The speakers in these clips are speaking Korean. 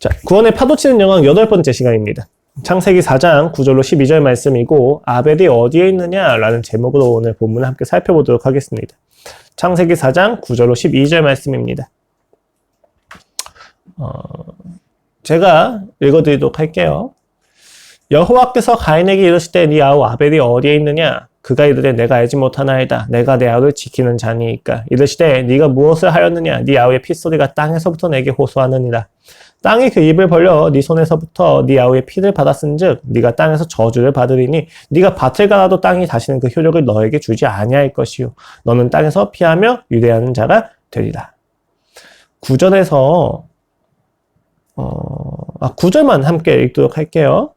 자, 구원의 파도치는 영광 8번째 시간입니다. 창세기 4장 9절로 12절 말씀이고 아벨이 어디에 있느냐 라는 제목으로 오늘 본문을 함께 살펴보도록 하겠습니다. 창세기 4장 9절로 12절 말씀입니다. 제가 읽어드리도록 할게요. 여호와께서 가인에게 이르시되 네 아우 아벨이 어디에 있느냐? 그가 이르되 내가 알지 못하나이다. 내가 내 아우를 지키는 자니이까. 이르시되 네가 무엇을 하였느냐? 네 아우의 핏소리가 땅에서부터 내게 호소하느니라. 땅이 그 입을 벌려 네 손에서부터 네 아우의 피를 받았은즉 네가 땅에서 저주를 받으리니 네가 밭을 갈아도 땅이 다시는 그 효력을 너에게 주지 아니할 것이요 너는 땅에서 피하며 유대하는 자가 되리라. 9절에서 9절만 함께 읽도록 할게요.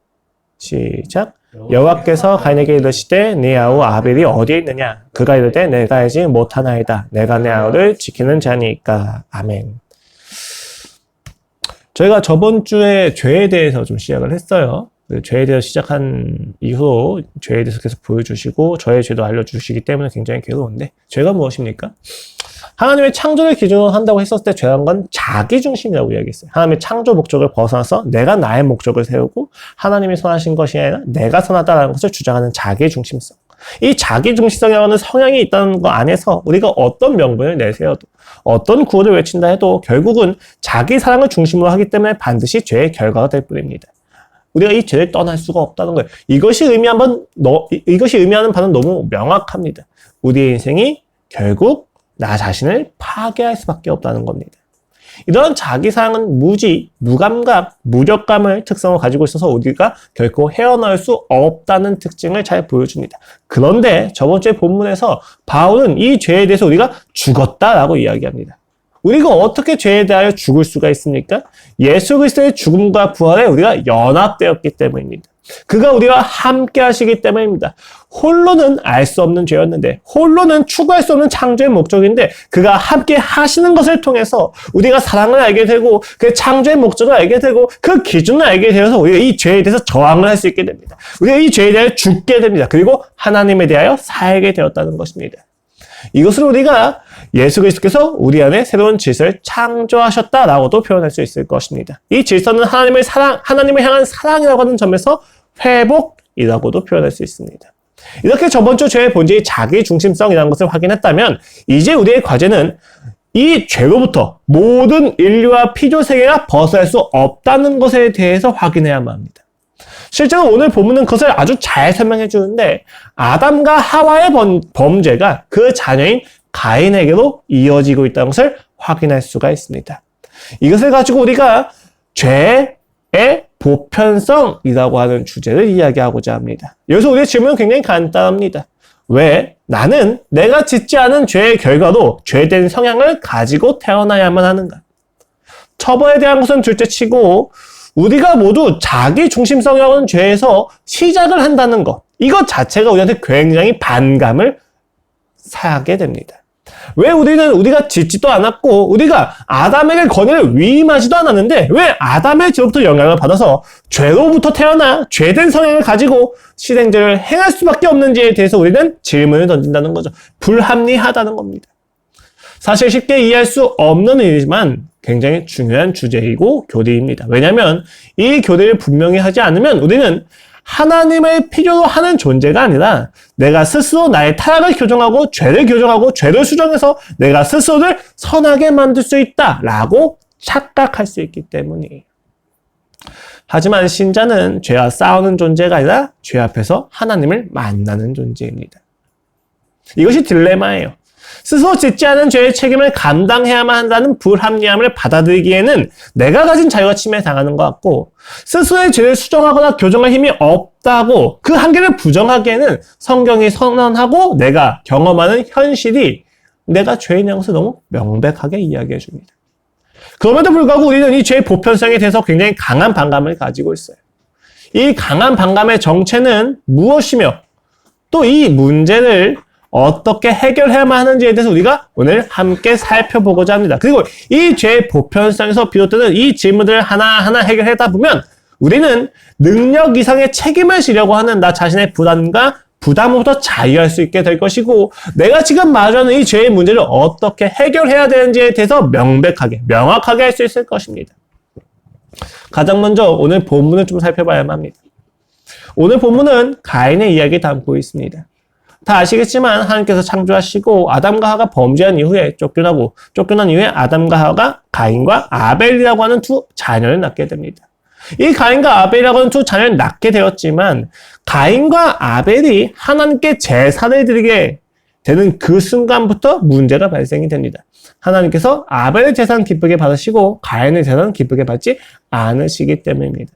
시작. 여호와께서 가인에게 이르시되 네 아우 아벨이 어디에 있느냐? 그가 이르되 내가 알지 못하나이다. 내가 내 아우를 지키는 자니까. 아멘. 저희가 저번 주에 죄에 대해서 좀 시작을 했어요. 죄에 대해서 시작한 이후로 죄에 대해서 계속 보여주시고 저의 죄도 알려주시기 때문에 굉장히 괴로운데 죄가 무엇입니까? 하나님의 창조를 기준으로 한다고 했었을 때 죄란 건 자기중심이라고 이야기했어요. 하나님의 창조 목적을 벗어나서 내가 나의 목적을 세우고 하나님이 선하신 것이 아니라 내가 선하다라는 것을 주장하는 자기중심성. 이 자기중심성이라는 성향이 있다는 거 안에서 우리가 어떤 명분을 내세워도 어떤 구호를 외친다 해도 결국은 자기 사랑을 중심으로 하기 때문에 반드시 죄의 결과가 될 뿐입니다. 우리가 이 죄를 떠날 수가 없다는 거예요. 이것이 의미하는 바는 너무 명확합니다. 우리의 인생이 결국 나 자신을 파괴할 수밖에 없다는 겁니다. 이런 자기사랑은 무지, 무감각, 무력감을 특성을 가지고 있어서 우리가 결코 헤어나올 수 없다는 특징을 잘 보여줍니다. 그런데 저번 주에 본문에서 바울은 이 죄에 대해서 우리가 죽었다라고 이야기합니다. 우리가 어떻게 죄에 대하여 죽을 수가 있습니까? 예수 그리스도의 죽음과 부활에 우리가 연합되었기 때문입니다. 그가 우리와 함께 하시기 때문입니다. 홀로는 알 수 없는 죄였는데 홀로는 추구할 수 없는 창조의 목적인데 그가 함께 하시는 것을 통해서 우리가 사랑을 알게 되고 그 창조의 목적을 알게 되고 그 기준을 알게 되어서 우리가 이 죄에 대해서 저항을 할 수 있게 됩니다. 우리가 이 죄에 대하여 죽게 됩니다. 그리고 하나님에 대하여 살게 되었다는 것입니다. 이것을 우리가 예수 그리스도께서 우리 안에 새로운 질서를 창조하셨다라고도 표현할 수 있을 것입니다. 이 질서는 하나님을 향한 사랑이라고 하는 점에서 회복이라고도 표현할 수 있습니다. 이렇게 저번 주 죄의 본질이 자기중심성이라는 것을 확인했다면 이제 우리의 과제는 이 죄로부터 모든 인류와 피조세계가 벗어날 수 없다는 것에 대해서 확인해야만 합니다. 실제로 오늘 본문은 그것을 아주 잘 설명해 주는데 아담과 하와의 범죄가 그 자녀인 가인에게로 이어지고 있다는 것을 확인할 수가 있습니다. 이것을 가지고 우리가 죄의 보편성이라고 하는 주제를 이야기하고자 합니다. 여기서 우리의 질문은 굉장히 간단합니다. 왜 나는 내가 짓지 않은 죄의 결과로 죄된 성향을 가지고 태어나야만 하는가? 처벌에 대한 것은 둘째치고 우리가 모두 자기중심성이라고 하는 죄에서 시작을 한다는 것, 이것 자체가 우리한테 굉장히 반감을 사게 됩니다. 왜 우리가 짓지도 않았고 우리가 아담에게 권위를 위임하지도 않았는데 왜 아담의 죄로부터 영향을 받아서 죄로부터 태어나 죄된 성향을 가지고 실행죄를 행할 수밖에 없는지에 대해서 우리는 질문을 던진다는 거죠. 불합리하다는 겁니다. 사실 쉽게 이해할 수 없는 일이지만 굉장히 중요한 주제이고 교리입니다. 왜냐하면 이 교리를 분명히 하지 않으면 우리는 하나님을 필요로 하는 존재가 아니라 내가 스스로 나의 타락을 교정하고 죄를 수정해서 내가 스스로를 선하게 만들 수 있다라고 착각할 수 있기 때문이에요. 하지만 신자는 죄와 싸우는 존재가 아니라 죄 앞에서 하나님을 만나는 존재입니다. 이것이 딜레마예요. 스스로 짓지 않은 죄의 책임을 감당해야만 한다는 불합리함을 받아들이기에는 내가 가진 자유가 침해당하는 것 같고 스스로의 죄를 수정하거나 교정할 힘이 없다고 그 한계를 부정하기에는 성경이 선언하고 내가 경험하는 현실이 내가 죄인이라는 것을 너무 명백하게 이야기해 줍니다. 그럼에도 불구하고 우리는 이 죄의 보편성에 대해서 굉장히 강한 반감을 가지고 있어요. 이 강한 반감의 정체는 무엇이며 또 이 문제를 어떻게 해결해야만 하는지에 대해서 우리가 오늘 함께 살펴보고자 합니다. 그리고 이 죄의 보편성에서 비롯되는 이 질문들을 하나하나 해결하다 보면 우리는 능력 이상의 책임을 지려고 하는 나 자신의 불안과 부담으로부터 자유할 수 있게 될 것이고 내가 지금 말하는 이 죄의 문제를 어떻게 해결해야 되는지에 대해서 명확하게 할 수 있을 것입니다. 가장 먼저 오늘 본문을 좀 살펴봐야만 합니다. 오늘 본문은 가인의 이야기를 담고 있습니다. 다 아시겠지만 하나님께서 창조하시고 아담과 하와가 범죄한 이후에 쫓겨난 이후에 아담과 하와가 가인과 아벨이라고 하는 두 자녀를 낳게 됩니다. 이 가인과 아벨이라고 하는 두 자녀를 낳게 되었지만 가인과 아벨이 하나님께 제사를 드리게 되는 그 순간부터 문제가 발생이 됩니다. 하나님께서 아벨의 제사는 기쁘게 받으시고 가인의 제사는 기쁘게 받지 않으시기 때문입니다.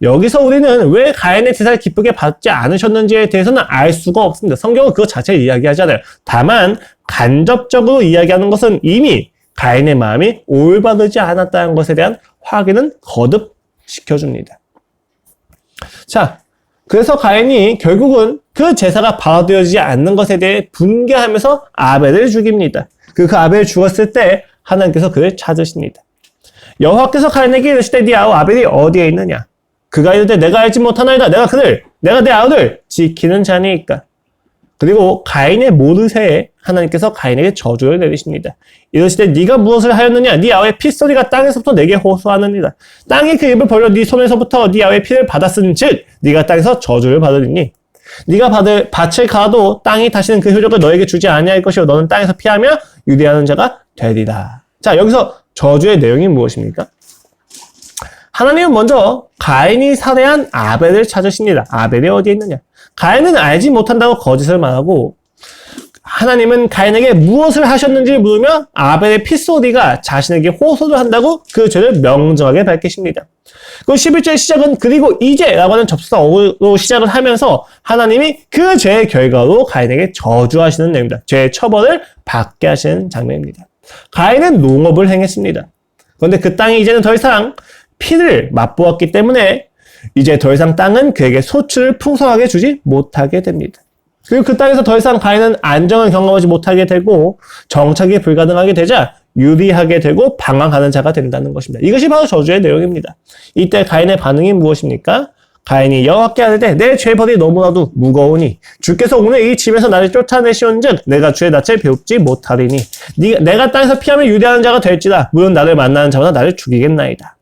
여기서 우리는 왜 가인의 제사를 기쁘게 받지 않으셨는지에 대해서는 알 수가 없습니다. 성경은 그것 자체를 이야기하지 않아요. 다만 간접적으로 이야기하는 것은 이미 가인의 마음이 올바르지 않았다는 것에 대한 확인은 거듭 시켜줍니다. 자, 그래서 가인이 결국은 그 제사가 받아들여지지 않는 것에 대해 분개하면서 아벨을 죽입니다. 그 아벨이 죽었을 때 하나님께서 그를 찾으십니다. 여호와께서 가인에게 이르시되 네 아우 아벨이 어디에 있느냐? 그가 이르되 내가 알지 못하나이다. 내가 내 아우를 지키는 자니까. 그리고 가인의 모르쇠에 하나님께서 가인에게 저주를 내리십니다. 이르시되 네가 무엇을 하였느냐? 네 아우의 핏소리가 땅에서부터 내게 호소하느니라. 땅이 그 입을 벌려 네 손에서부터 네 아우의 피를 받았은즉 네가 땅에서 저주를 받으리니 네가 받을 밭을 가도 땅이 다시는 그 효력을 너에게 주지 아니할 것이요 너는 땅에서 피하며 유리하는 자가 되리라. 자, 여기서 저주의 내용이 무엇입니까? 하나님은 먼저 가인이 살해한 아벨을 찾으십니다. 아벨이 어디에 있느냐? 가인은 알지 못한다고 거짓을 말하고 하나님은 가인에게 무엇을 하셨는지 물으며 아벨의 핏소리가 자신에게 호소를 한다고 그 죄를 명정하게 밝히십니다. 그 11절의 시작은 그리고 이제라고 하는 접속사로 시작을 하면서 하나님이 그 죄의 결과로 가인에게 저주하시는 내용입니다. 죄의 처벌을 받게 하시는 장면입니다. 가인은 농업을 행했습니다. 그런데 그 땅이 이제는 더 이상 피를 맛보았기 때문에 이제 더 이상 땅은 그에게 소출을 풍성하게 주지 못하게 됩니다. 그리고 그 땅에서 더 이상 가인은 안정을 경험하지 못하게 되고 정착이 불가능하게 되자 유리하게 되고 방황하는 자가 된다는 것입니다. 이것이 바로 저주의 내용입니다. 이때 가인의 반응이 무엇입니까? 가인이 여호와께 아뢰되 내 죄벌이 너무나도 무거우니 주께서 오늘 이 집에서 나를 쫓아내시온즉 내가 주의 낯을 배웁지 못하리니 내가 땅에서 피하면 유리하는 자가 될지라 물론 나를 만나는 자마다 나를 죽이겠나이다.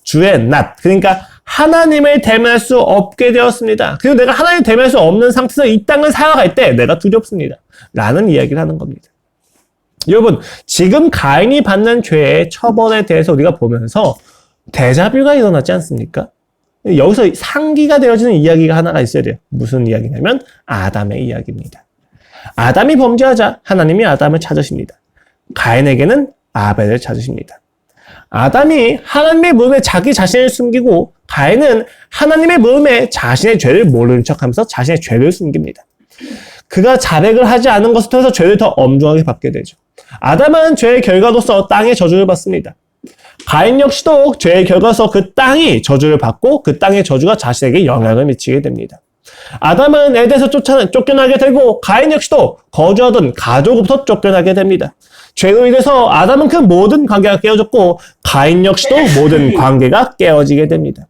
주의 낯, 그러니까 하나님을 대면할 수 없게 되었습니다. 그리고 내가 하나님을 대면할 수 없는 상태에서 이 땅을 살아갈 때 내가 두렵습니다. 라는 이야기를 하는 겁니다. 여러분, 지금 가인이 받는 죄의 처벌에 대해서 우리가 보면서 데자뷰가 일어나지 않습니까? 여기서 상기가 되어지는 이야기가 하나가 있어야 돼요. 무슨 이야기냐면 아담의 이야기입니다. 아담이 범죄하자 하나님이 아담을 찾으십니다. 가인에게는 아벨을 찾으십니다. 아담이 하나님의 마음에 자기 자신을 숨기고 가인은 하나님의 마음에 자신의 죄를 모르는 척하면서 자신의 죄를 숨깁니다. 그가 자백을 하지 않은 것을 통해서 죄를 더 엄중하게 받게 되죠. 아담은 죄의 결과로서 땅의 저주를 받습니다. 가인 역시도 죄의 결과로서 그 땅이 저주를 받고 그 땅의 저주가 자신에게 영향을 미치게 됩니다. 아담은 에덴에서 쫓겨나게 되고 가인 역시도 거주하던 가족으로부터 쫓겨나게 됩니다. 죄로 인해서 아담은 그 모든 관계가 깨어졌고 가인 역시도 모든 관계가 깨어지게 됩니다.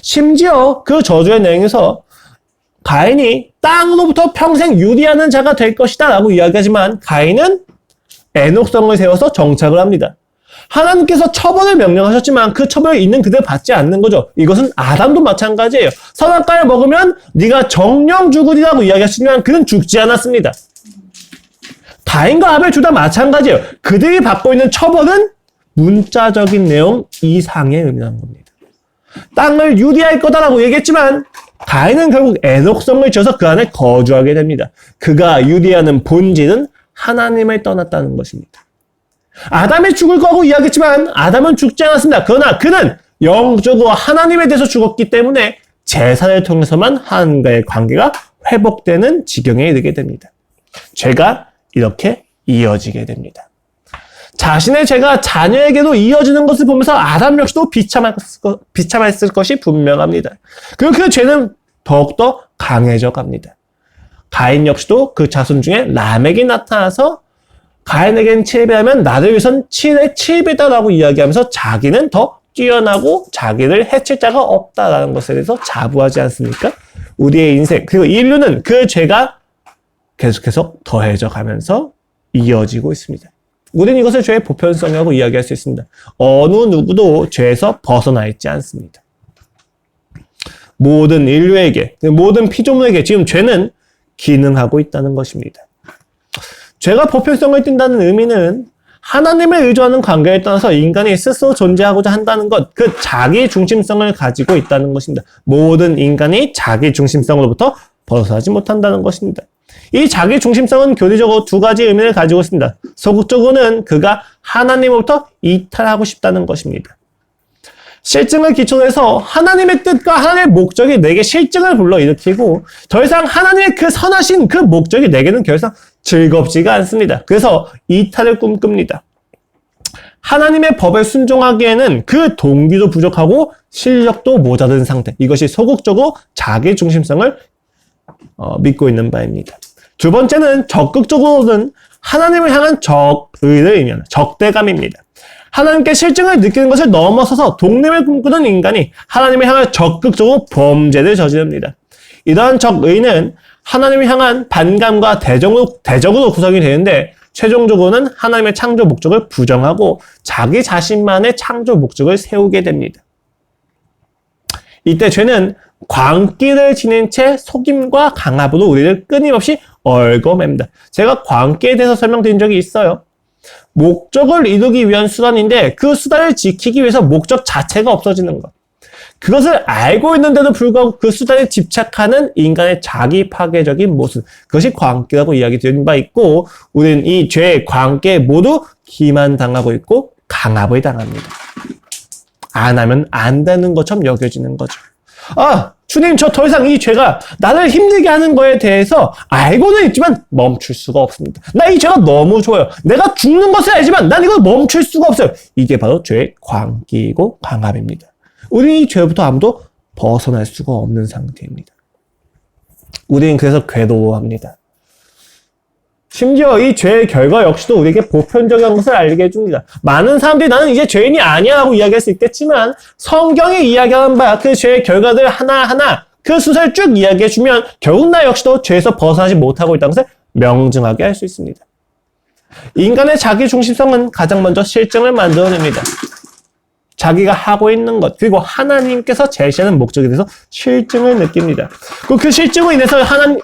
심지어 그 저주의 내용에서 가인이 땅으로부터 평생 유리하는 자가 될 것이다 라고 이야기하지만 가인은 애녹성을 세워서 정착을 합니다. 하나님께서 처벌을 명령하셨지만 그 처벌이 있는 그대로 받지 않는 거죠. 이것은 아담도 마찬가지예요. 선악과를 먹으면 네가 정령 죽으리라고 이야기하시지만 그는 죽지 않았습니다. 가인과 아벨 둘 다 마찬가지예요. 그들이 받고 있는 처벌은 문자적인 내용 이상의 의미라는 겁니다. 땅을 유리할 거다라고 얘기했지만 가인은 결국 애녹성을 지어서 그 안에 거주하게 됩니다. 그가 유리하는 본질은 하나님을 떠났다는 것입니다. 아담이 죽을 거라고 이야기했지만 아담은 죽지 않았습니다. 그러나 그는 영적으로 하나님에 대해서 죽었기 때문에 제사를 통해서만 하나님과의 관계가 회복되는 지경에 이르게 됩니다. 죄가 이렇게 이어지게 됩니다. 자신의 죄가 자녀에게도 이어지는 것을 보면서 아담 역시도 비참했을 것이 분명합니다. 그리고 그 죄는 더욱더 강해져 갑니다. 가인 역시도 그 자손 중에 람에게 나타나서 가인에게는 7배하면 나를 위해선 7의 7배다라고 이야기하면서 자기는 더 뛰어나고 자기를 해칠 자가 없다라는 것에 대해서 자부하지 않습니까? 우리의 인생, 그리고 인류는 그 죄가 계속해서 더해져 가면서 이어지고 있습니다. 우리는 이것을 죄의 보편성이라고 이야기할 수 있습니다. 어느 누구도 죄에서 벗어나 있지 않습니다. 모든 인류에게, 모든 피조물에게 지금 죄는 기능하고 있다는 것입니다. 죄가 보편성을 띈다는 의미는 하나님을 의존하는 관계에 떠나서 인간이 스스로 존재하고자 한다는 것, 그 자기 중심성을 가지고 있다는 것입니다. 모든 인간이 자기 중심성으로부터 벗어나지 못한다는 것입니다. 이 자기 중심성은 교리적으로 두 가지 의미를 가지고 있습니다. 소극적으로는 그가 하나님으로부터 이탈하고 싶다는 것입니다. 실증을 기초로 해서 하나님의 뜻과 하나님의 목적이 내게 실증을 불러일으키고 더 이상 하나님의 그 선하신 그 목적이 내게는 더 이상 즐겁지가 않습니다. 그래서 이탈을 꿈꿉니다. 하나님의 법에 순종하기에는 그 동기도 부족하고 실력도 모자른 상태. 이것이 소극적으로 자기 중심성을 믿고 있는 바입니다. 두 번째는 적극적으로는 하나님을 향한 적의를 의미하는 적대감입니다. 하나님께 실증을 느끼는 것을 넘어서서 독립을 꿈꾸는 인간이 하나님을 향해 적극적으로 범죄를 저지릅니다. 이러한 적의는 하나님을 향한 반감과 대적으로 구성이 되는데 최종적으로는 하나님의 창조 목적을 부정하고 자기 자신만의 창조 목적을 세우게 됩니다. 이때 죄는 광기를 지닌 채 속임과 강압으로 우리를 끊임없이 얽어맵니다. 제가 광기에 대해서 설명드린 적이 있어요. 목적을 이루기 위한 수단인데 그 수단을 지키기 위해서 목적 자체가 없어지는 것. 그것을 알고 있는데도 불구하고 그 수단에 집착하는 인간의 자기 파괴적인 모습. 그것이 광기라고 이야기드린 바 있고 우리는 이 죄의 광기에 모두 기만당하고 있고 강압을 당합니다. 안 하면 안 되는 것처럼 여겨지는 거죠. 주님, 저 더 이상 이 죄가 나를 힘들게 하는 거에 대해서 알고는 있지만 멈출 수가 없습니다. 나 이 죄가 너무 좋아요. 내가 죽는 것을 알지만 난 이걸 멈출 수가 없어요. 이게 바로 죄의 광기이고 강압입니다. 우리는 이 죄부터 아무도 벗어날 수가 없는 상태입니다. 우리는 그래서 괴로워합니다. 심지어 이 죄의 결과 역시도 우리에게 보편적인 것을 알게 해줍니다. 많은 사람들이 나는 이제 죄인이 아니야 하고 이야기할 수 있겠지만 성경이 이야기하는 바 그 죄의 결과들 하나하나 그 수사를 쭉 이야기해주면 결국 나 역시도 죄에서 벗어나지 못하고 있다는 것을 명증하게 할 수 있습니다. 인간의 자기 중심성은 가장 먼저 실증을 만들어냅니다. 자기가 하고 있는 것 그리고 하나님께서 제시하는 목적에 대해서 실증을 느낍니다. 그 실증으로 인해서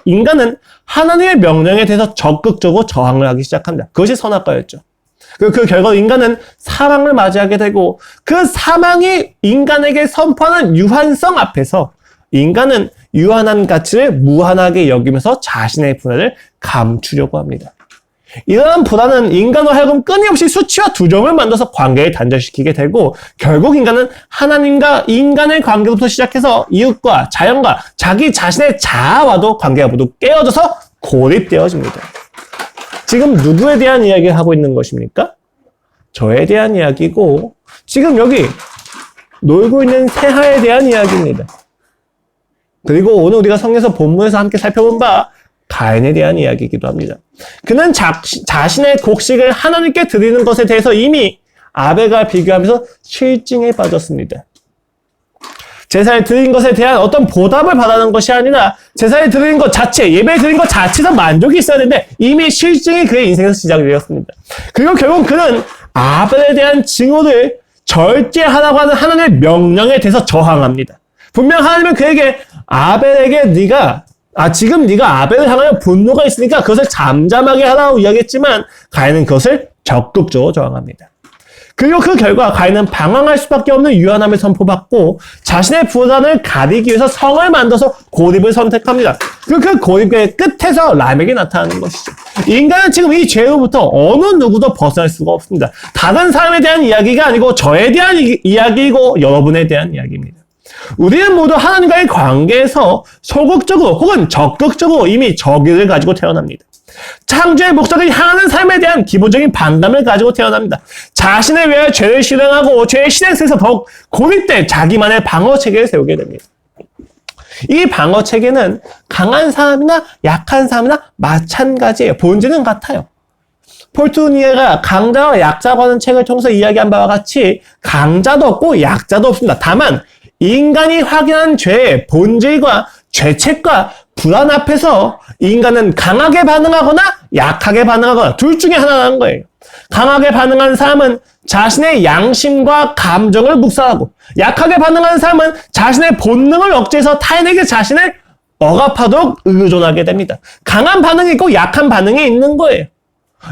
인간은 하나님의 명령에 대해서 적극적으로 저항을 하기 시작합니다. 그것이 선악과였죠. 그 결과로 인간은 사망을 맞이하게 되고 그 사망이 인간에게 선포하는 유한성 앞에서 인간은 유한한 가치를 무한하게 여기면서 자신의 불안을 감추려고 합니다. 이러한 불안은 인간으로 하여금 끊임없이 수치와 두려움을 만들어서 관계를 단절시키게 되고 결국 인간은 하나님과 인간의 관계부터 시작해서 이웃과 자연과 자기 자신의 자아와도 관계가 모두 깨어져서 고립되어집니다. 지금 누구에 대한 이야기를 하고 있는 것입니까? 저에 대한 이야기고 지금 여기 놀고 있는 새하에 대한 이야기입니다. 그리고 오늘 우리가 성경에서 본문에서 함께 살펴본 바 가인에 대한 이야기이기도 합니다. 그는 자신의 곡식을 하나님께 드리는 것에 대해서 이미 아벨과 비교하면서 실증에 빠졌습니다. 제사를 드린 것에 대한 어떤 보답을 바라는 것이 아니라 제사를 드린 것 자체, 예배를 드린 것 자체에서 만족이 있어야 되는데 이미 실증이 그의 인생에서 시작이 되었습니다. 그리고 결국 그는 아벨에 대한 증오를 절제하라고 하는 하나님의 명령에 대해서 저항합니다. 분명 하나님은 그에게 아벨에게 지금 네가 아벨을 향하여 분노가 있으니까 그것을 잠잠하게 하라고 이야기했지만 가인은 그것을 적극적으로 저항합니다. 그리고 그 결과 가인은 방황할 수밖에 없는 유한함을 선포받고 자신의 불안을 가리기 위해서 성을 만들어서 고립을 선택합니다. 그 고립의 끝에서 라멕이 나타나는 것이죠. 인간은 지금 이 죄로부터 어느 누구도 벗어날 수가 없습니다. 다른 사람에 대한 이야기가 아니고 저에 대한 이야기이고 여러분에 대한 이야기입니다. 우리는 모두 하나님과의 관계에서 소극적으로 혹은 적극적으로 이미 적의를 가지고 태어납니다. 창조의 목적을 향하는 삶에 대한 기본적인 반감을 가지고 태어납니다. 자신을 위하여 죄를 실행하고 죄의 실행 속에서 더욱 고립된 자기만의 방어체계를 세우게 됩니다. 이 방어체계는 강한 사람이나 약한 사람이나 마찬가지예요. 본질은 같아요. 폴투니에가 강자와 약자라고 하는 책을 통해서 이야기한 바와 같이 강자도 없고 약자도 없습니다. 다만 인간이 확인한 죄의 본질과 죄책과 불안 앞에서 인간은 강하게 반응하거나 약하게 반응하거나 둘 중에 하나라는 거예요. 강하게 반응하는 사람은 자신의 양심과 감정을 묵살하고 약하게 반응하는 사람은 자신의 본능을 억제해서 타인에게 자신을 억압하도록 의존하게 됩니다. 강한 반응이 있고 약한 반응이 있는 거예요.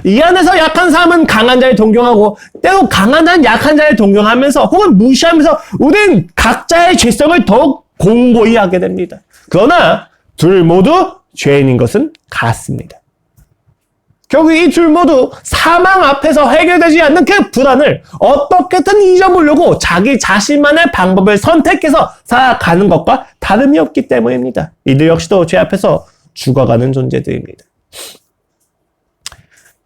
이 안에서 약한 사람은 강한 자를 존경하고 때로 강한 자는 약한 자를 존경하면서 혹은 무시하면서 우린 각자의 죄성을 더욱 공고히 하게 됩니다. 그러나 둘 모두 죄인인 것은 같습니다. 결국 이 둘 모두 사망 앞에서 해결되지 않는 그 불안을 어떻게든 잊어보려고 자기 자신만의 방법을 선택해서 살아가는 것과 다름이 없기 때문입니다. 이들 역시도 죄 앞에서 죽어가는 존재들입니다.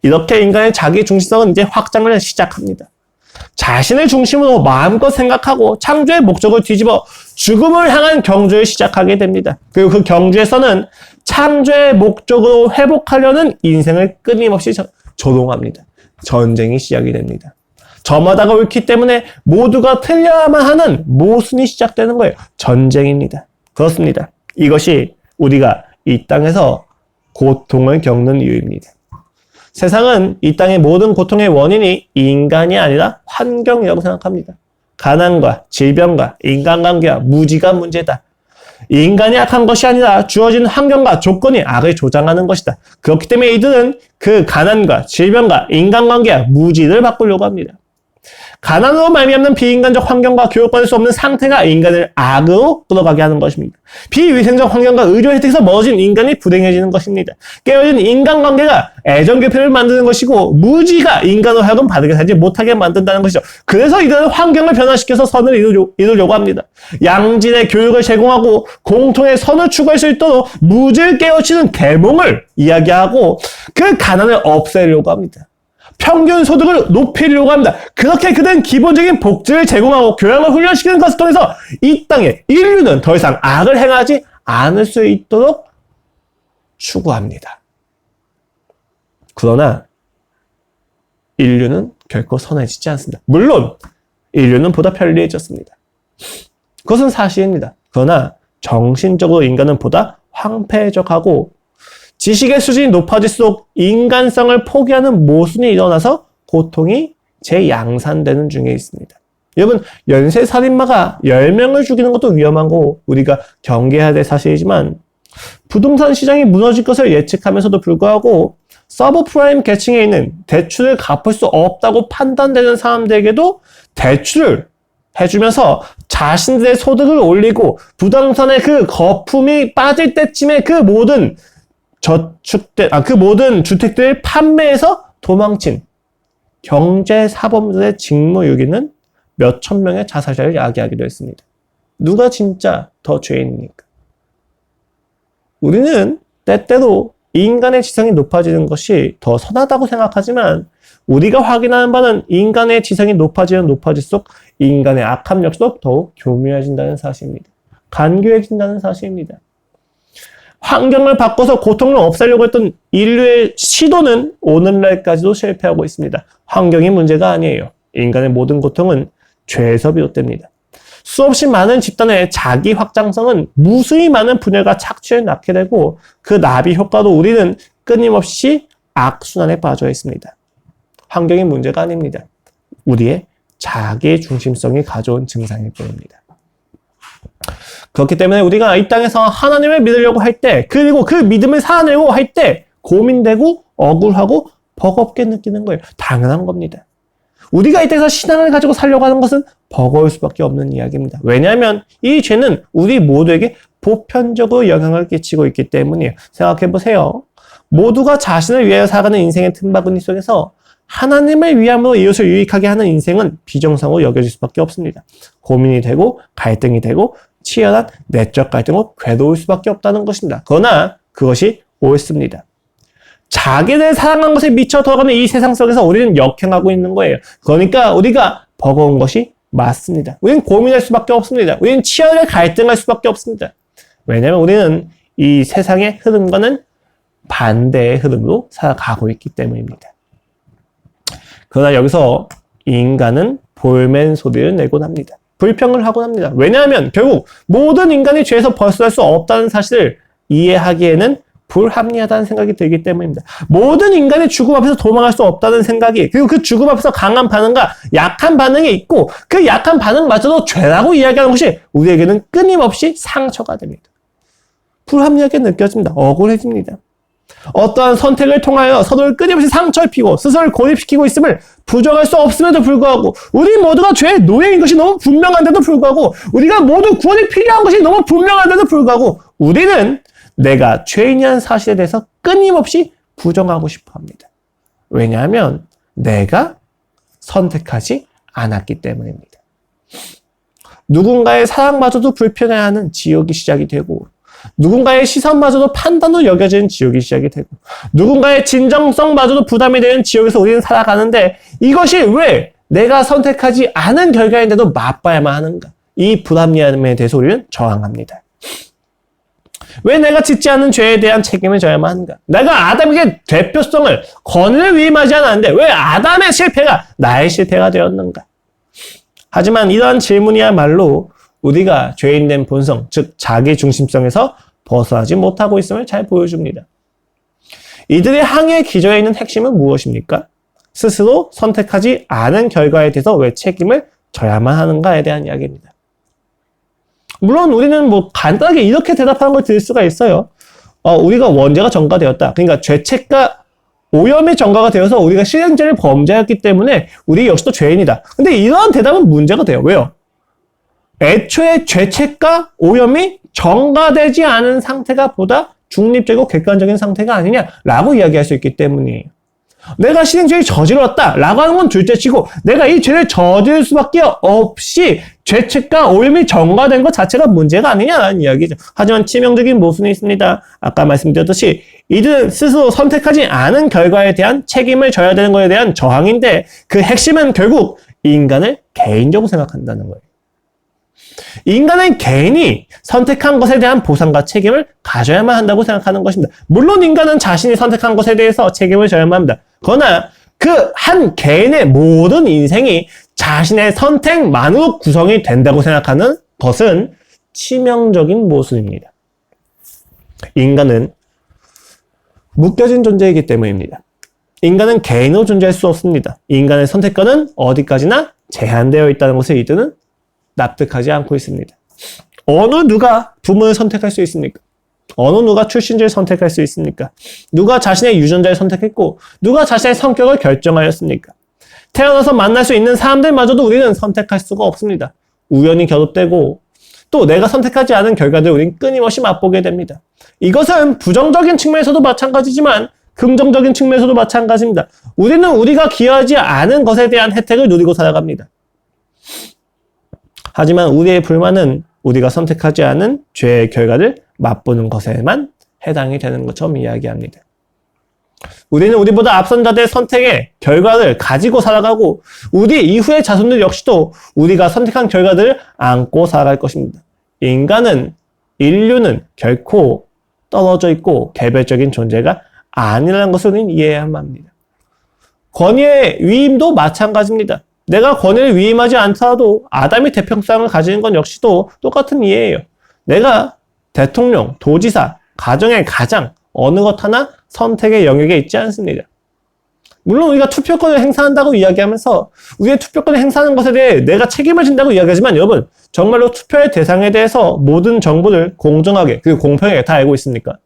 이렇게 인간의 자기 중심성은 이제 확장을 시작합니다. 자신을 중심으로 마음껏 생각하고 창조의 목적을 뒤집어 죽음을 향한 경주를 시작하게 됩니다. 그리고 그 경주에서는 창조의 목적으로 회복하려는 인생을 끊임없이 조롱합니다. 전쟁이 시작이 됩니다. 저마다가 옳기 때문에 모두가 틀려야만 하는 모순이 시작되는 거예요. 전쟁입니다. 그렇습니다. 이것이 우리가 이 땅에서 고통을 겪는 이유입니다. 세상은 이 땅의 모든 고통의 원인이 인간이 아니라 환경이라고 생각합니다. 가난과 질병과 인간관계와 무지가 문제다. 인간이 악한 것이 아니라 주어진 환경과 조건이 악을 조장하는 것이다. 그렇기 때문에 이들은 그 가난과 질병과 인간관계와 무지를 바꾸려고 합니다. 가난으로 말미암는 비인간적 환경과 교육받을 수 없는 상태가 인간을 악으로 끌어가게 하는 것입니다. 비위생적 환경과 의료 혜택에서 멀어진 인간이 불행해지는 것입니다. 깨어진 인간관계가 애정결핍을 만드는 것이고 무지가 인간으로 하여금 바르게 살지 못하게 만든다는 것이죠. 그래서 이들은 환경을 변화시켜서 선을 이루려고 합니다. 양질의 교육을 제공하고 공통의 선을 추구할 수 있도록 무지를 깨우치는 계몽을 이야기하고 그 가난을 없애려고 합니다. 평균 소득을 높이려고 합니다. 그렇게 그들은 기본적인 복지를 제공하고 교양을 훈련시키는 것을 통해서 이 땅에 인류는 더 이상 악을 행하지 않을 수 있도록 추구합니다. 그러나 인류는 결코 선해지지 않습니다. 물론 인류는 보다 편리해졌습니다. 그것은 사실입니다. 그러나 정신적으로 인간은 보다 황폐해져가고 지식의 수준이 높아질수록 인간성을 포기하는 모순이 일어나서 고통이 재양산되는 중에 있습니다. 여러분, 연쇄살인마가 10명을 죽이는 것도 위험한 거고 우리가 경계해야 될 사실이지만 부동산 시장이 무너질 것을 예측하면서도 불구하고 서브프라임 계층에 있는 대출을 갚을 수 없다고 판단되는 사람들에게도 대출을 해주면서 자신들의 소득을 올리고 부동산의 그 거품이 빠질 때쯤에 그 모든 그 모든 주택들을 판매해서 도망친 경제사범들의 직무유기는 몇천 명의 자살자를 야기하기도 했습니다. 누가 진짜 더 죄인입니까? 우리는 때때로 인간의 지성이 높아지는 것이 더 선하다고 생각하지만 우리가 확인하는 바는 인간의 지성이 높아지면 높아질수록 인간의 악함 역시도 더욱 교묘해진다는 사실입니다. 간교해진다는 사실입니다. 환경을 바꿔서 고통을 없애려고 했던 인류의 시도는 오늘날까지도 실패하고 있습니다. 환경이 문제가 아니에요. 인간의 모든 고통은 죄에서 비롯됩니다. 수없이 많은 집단의 자기 확장성은 무수히 많은 분열과 착취를 낳게 되고 그 나비 효과로 우리는 끊임없이 악순환에 빠져 있습니다. 환경이 문제가 아닙니다. 우리의 자기 중심성이 가져온 증상일 뿐입니다. 그렇기 때문에 우리가 이 땅에서 하나님을 믿으려고 할 때, 그리고 그 믿음을 살아내려고 할 때 고민되고 억울하고 버겁게 느끼는 거예요. 당연한 겁니다. 우리가 이 땅에서 신앙을 가지고 살려고 하는 것은 버거울 수밖에 없는 이야기입니다. 왜냐하면 이 죄는 우리 모두에게 보편적으로 영향을 끼치고 있기 때문이에요. 생각해보세요. 모두가 자신을 위하여 살아가는 인생의 틈바구니 속에서 하나님을 위함으로 이웃을 유익하게 하는 인생은 비정상으로 여겨질 수밖에 없습니다. 고민이 되고 갈등이 되고 치열한 내적 갈등으로 괴로울 수밖에 없다는 것입니다. 그러나 그것이 옳습니다. 자기를 사랑한 것에 미쳐 돌아가는 이 세상 속에서 우리는 역행하고 있는 거예요. 그러니까 우리가 버거운 것이 맞습니다. 우리는 고민할 수밖에 없습니다. 우리는 치열하게 갈등할 수밖에 없습니다. 왜냐하면 우리는 이 세상의 흐름과는 반대의 흐름으로 살아가고 있기 때문입니다. 그러나 여기서 인간은 볼멘 소리를 내곤 합니다. 불평을 하곤 합니다. 왜냐하면 결국 모든 인간이 죄에서 벗어날 수 없다는 사실을 이해하기에는 불합리하다는 생각이 들기 때문입니다. 모든 인간의 죽음 앞에서 도망할 수 없다는 생각이, 그리고 그 죽음 앞에서 강한 반응과 약한 반응이 있고 그 약한 반응마저도 죄라고 이야기하는 것이 우리에게는 끊임없이 상처가 됩니다. 불합리하게 느껴집니다. 억울해집니다. 어떠한 선택을 통하여 서로를 끊임없이 상처를 피고 스스로를 고립시키고 있음을 부정할 수 없음에도 불구하고, 우리 모두가 죄의 노예인 것이 너무 분명한데도 불구하고, 우리가 모두 구원이 필요한 것이 너무 분명한데도 불구하고 우리는 내가 죄인이라는 사실에 대해서 끊임없이 부정하고 싶어 합니다. 왜냐하면 내가 선택하지 않았기 때문입니다. 누군가의 사랑마저도 불편해하는 지옥이 시작이 되고, 누군가의 시선마저도 판단으로 여겨지는 지옥이 시작이 되고, 누군가의 진정성마저도 부담이 되는 지옥에서 우리는 살아가는데, 이것이 왜 내가 선택하지 않은 결과인데도 맛봐야만 하는가? 이 불합리함에 대해서 우리는 저항합니다. 왜 내가 짓지 않은 죄에 대한 책임을 져야만 하는가? 내가 아담에게 대표성을, 권위를 위임하지 않았는데 왜 아담의 실패가 나의 실패가 되었는가? 하지만 이러한 질문이야말로 우리가 죄인된 본성, 즉 자기 중심성에서 벗어나지 못하고 있음을 잘 보여줍니다. 이들의 항해 기저에 있는 핵심은 무엇입니까? 스스로 선택하지 않은 결과에 대해서 왜 책임을 져야만 하는가에 대한 이야기입니다. 물론 우리는 간단하게 이렇게 대답하는 걸 들을 수가 있어요. 우리가 원죄가 전가되었다. 그러니까 죄책과 오염이 전가가 되어서 우리가 실행죄를 범죄했기 때문에 우리 역시도 죄인이다. 근데 이러한 대답은 문제가 돼요. 왜요? 애초에 죄책과 오염이 전가되지 않은 상태가 보다 중립적이고 객관적인 상태가 아니냐라고 이야기할 수 있기 때문이에요. 내가 실행죄를 저질렀다라고 하는 건 둘째치고, 내가 이 죄를 저지를 수밖에 없이 죄책과 오염이 전가된 것 자체가 문제가 아니냐라는 이야기죠. 하지만 치명적인 모순이 있습니다. 아까 말씀드렸듯이 이들은 스스로 선택하지 않은 결과에 대한 책임을 져야 되는 것에 대한 저항인데, 그 핵심은 결국 인간을 개인적으로 생각한다는 거예요. 인간은 개인이 선택한 것에 대한 보상과 책임을 가져야만 한다고 생각하는 것입니다. 물론 인간은 자신이 선택한 것에 대해서 책임을 져야만 합니다. 그러나 그 한 개인의 모든 인생이 자신의 선택만으로 구성이 된다고 생각하는 것은 치명적인 모순입니다. 인간은 묶여진 존재이기 때문입니다. 인간은 개인으로 존재할 수 없습니다. 인간의 선택권은 어디까지나 제한되어 있다는 것을 이들은 납득하지 않고 있습니다. 어느 누가 부모를 선택할 수 있습니까? 어느 누가 출신지를 선택할 수 있습니까? 누가 자신의 유전자를 선택했고 누가 자신의 성격을 결정하였습니까? 태어나서 만날 수 있는 사람들마저도 우리는 선택할 수가 없습니다. 우연히 결합되고 또 내가 선택하지 않은 결과들을 우리는 끊임없이 맛보게 됩니다. 이것은 부정적인 측면에서도 마찬가지지만 긍정적인 측면에서도 마찬가지입니다. 우리는 우리가 기여하지 않은 것에 대한 혜택을 누리고 살아갑니다. 하지만 우리의 불만은 우리가 선택하지 않은 죄의 결과를 맛보는 것에만 해당이 되는 것처럼 이야기합니다. 우리는 우리보다 앞선 자들의 선택의 결과를 가지고 살아가고 우리 이후의 자손들 역시도 우리가 선택한 결과들을 안고 살아갈 것입니다. 인류는 결코 떨어져 있고 개별적인 존재가 아니라는 것을 우리는 이해해야만 합니다. 권위의 위임도 마찬가지입니다. 내가 권위를 위임하지 않더라도 아담이 대표성을 가지는 건 역시도 똑같은 이해예요. 내가 대통령, 도지사, 가정의 가장 어느 것 하나 선택의 영역에 있지 않습니다. 물론 우리가 투표권을 행사한다고 이야기하면서 우리의 투표권을 행사하는 것에 대해 내가 책임을 진다고 이야기하지만 여러분, 정말로 투표의 대상에 대해서 모든 정보를 공정하게 그리고 공평하게 다 알고 있습니까?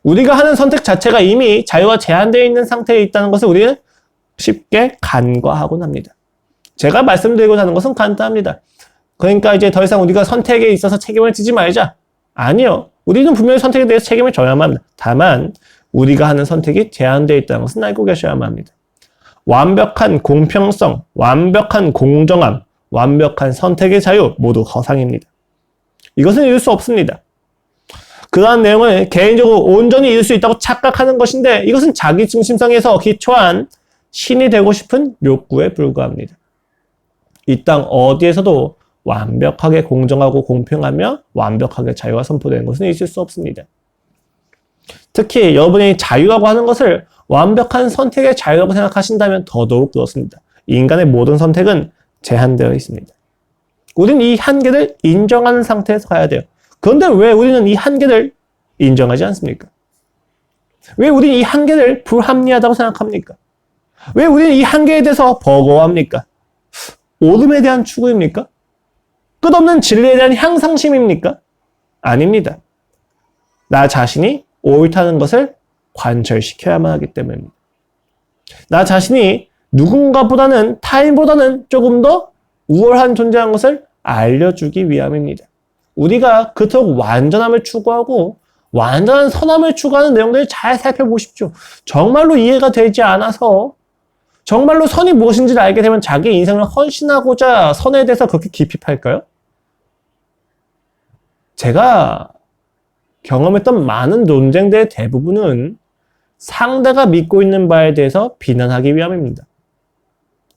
우리가 하는 선택 자체가 이미 자유가 제한되어 있는 상태에 있다는 것을 우리는 쉽게 간과하곤 합니다. 제가 말씀드리고자 하는 것은 간단합니다. 그러니까 이제 더 이상 우리가 선택에 있어서 책임을 지지 말자. 아니요. 우리는 분명히 선택에 대해서 책임을 져야만 합니다. 다만 우리가 하는 선택이 제한되어 있다는 것은 알고 계셔야만 합니다. 완벽한 공평성, 완벽한 공정함, 완벽한 선택의 자유 모두 허상입니다. 이것은 이룰 수 없습니다. 그러한 내용을 개인적으로 온전히 이룰 수 있다고 착각하는 것인데 이것은 자기 중심성에서 기초한 신이 되고 싶은 욕구에 불과합니다. 이 땅 어디에서도 완벽하게 공정하고 공평하며 완벽하게 자유가 선포되는 것은 있을 수 없습니다. 특히 여러분이 자유라고 하는 것을 완벽한 선택의 자유라고 생각하신다면 더더욱 그렇습니다. 인간의 모든 선택은 제한되어 있습니다. 우리는 이 한계를 인정하는 상태에서 가야 돼요. 그런데 왜 우리는 이 한계를 인정하지 않습니까? 왜 우리는 이 한계를 불합리하다고 생각합니까? 왜 우리는 이 한계에 대해서 버거워합니까? 옳음에 대한 추구입니까? 끝없는 진리에 대한 향상심입니까? 아닙니다. 나 자신이 옳다는 것을 관철시켜야만 하기 때문입니다. 나 자신이 누군가보다는 타인보다는 조금 더 우월한 존재한 것을 알려주기 위함입니다. 우리가 그토록 완전함을 추구하고 완전한 선함을 추구하는 내용들을 잘 살펴보십시오. 정말로 이해가 되지 않아서 정말로 선이 무엇인지를 알게 되면 자기 인생을 헌신하고자 선에 대해서 그렇게 깊이 팔까요? 제가 경험했던 많은 논쟁들의 대부분은 상대가 믿고 있는 바에 대해서 비난하기 위함입니다.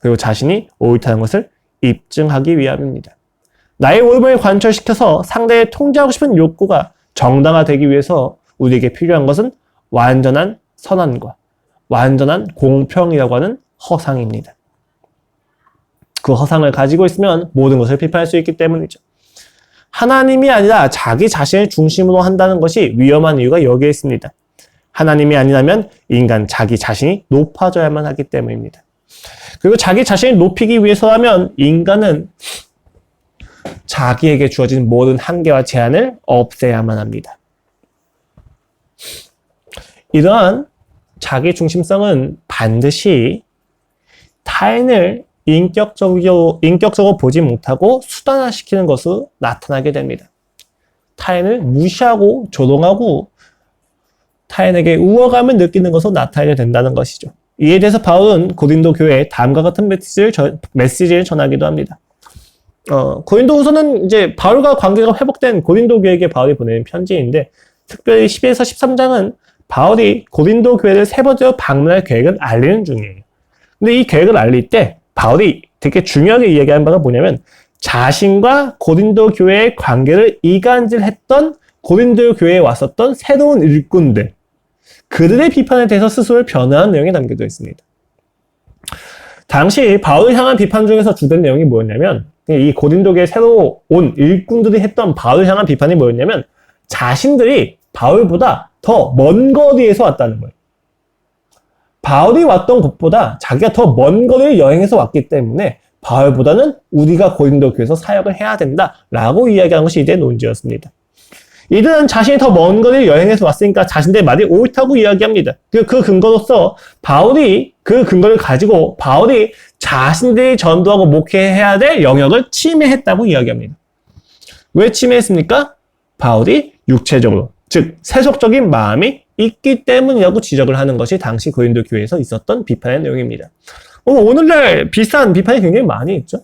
그리고 자신이 옳다는 것을 입증하기 위함입니다. 나의 옳음을 관철시켜서 상대를 통제하고 싶은 욕구가 정당화되기 위해서 우리에게 필요한 것은 완전한 선함과 완전한 공평이라고 하는 허상입니다. 그 허상을 가지고 있으면 모든 것을 비판할 수 있기 때문이죠. 하나님이 아니라 자기 자신을 중심으로 한다는 것이 위험한 이유가 여기에 있습니다. 하나님이 아니라면 인간 자기 자신이 높아져야만 하기 때문입니다. 그리고 자기 자신을 높이기 위해서라면 인간은 자기에게 주어진 모든 한계와 제한을 없애야만 합니다. 이러한 자기 중심성은 반드시 타인을 인격적으로 보지 못하고 수단화시키는 것으로 나타나게 됩니다. 타인을 무시하고 조롱하고 타인에게 우월감을 느끼는 것으로 나타나게 된다는 것이죠. 이에 대해서 바울은 고린도 교회에 다음과 같은 메시지를 전하기도 합니다. 고린도후서는 이제 바울과 관계가 회복된 고린도 교회에게 바울이 보내는 편지인데 특별히 12에서 13장은 바울이 고린도 교회를 세 번째로 방문할 계획을 알리는 중이에요. 근데 이 계획을 알릴 때 바울이 되게 중요하게 이야기한 바가 뭐냐면 자신과 고린도 교회의 관계를 이간질했던 고린도 교회에 왔었던 새로운 일꾼들, 그들의 비판에 대해서 스스로를 변화한 내용이 담겨져 있습니다. 당시 바울을 향한 비판 중에서 주된 내용이 뭐였냐면 이 고린도 교회에 새로 온 일꾼들이 했던 바울을 향한 비판이 뭐였냐면 자신들이 바울보다 더 먼 거리에서 왔다는 거예요. 바울이 왔던 곳보다 자기가 더 먼 거리를 여행해서 왔기 때문에 바울보다는 우리가 고린도 교회에서 사역을 해야 된다라고 이야기하는 것이 이들의 논지였습니다. 이들은 자신이 더 먼 거리를 여행해서 왔으니까 자신들의 말이 옳다고 이야기합니다. 그 근거로서 바울이 그 근거를 가지고 바울이 자신들이 전도하고 목회해야 될 영역을 침해했다고 이야기합니다. 왜 침해했습니까? 바울이 육체적으로, 즉 세속적인 마음이 있기 때문이라고 지적을 하는 것이 당시 고린도 교회에서 있었던 비판의 내용입니다. 오늘날 비슷한 비판이 굉장히 많이 있죠.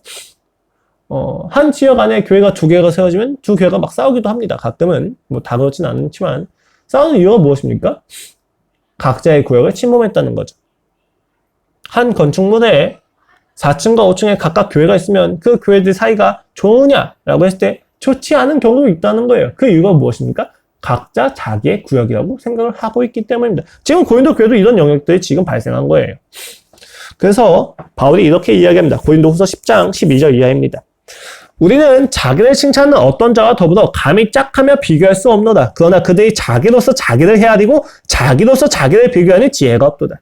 한 지역 안에 교회가 두 개가 세워지면 두 교회가 막 싸우기도 합니다. 가끔은 다 그렇진 않지만 싸우는 이유가 무엇입니까? 각자의 구역을 침범했다는 거죠. 한 건축물에 4층과 5층에 각각 교회가 있으면 그 교회들 사이가 좋으냐라고 했을 때 좋지 않은 경우도 있다는 거예요. 그 이유가 무엇입니까? 각자 자기의 구역이라고 생각을 하고 있기 때문입니다. 지금 고린도 교회도 이런 영역들이 지금 발생한 거예요. 그래서 바울이 이렇게 이야기합니다. 고린도후서 10장 12절 이하입니다. 우리는 자기를 칭찬하는 어떤 자와 더불어 감히 짝하며 비교할 수 없노라. 그러나 그들이 자기로서 자기를 헤아리고 자기로서 자기를 비교하는 지혜가 없도다.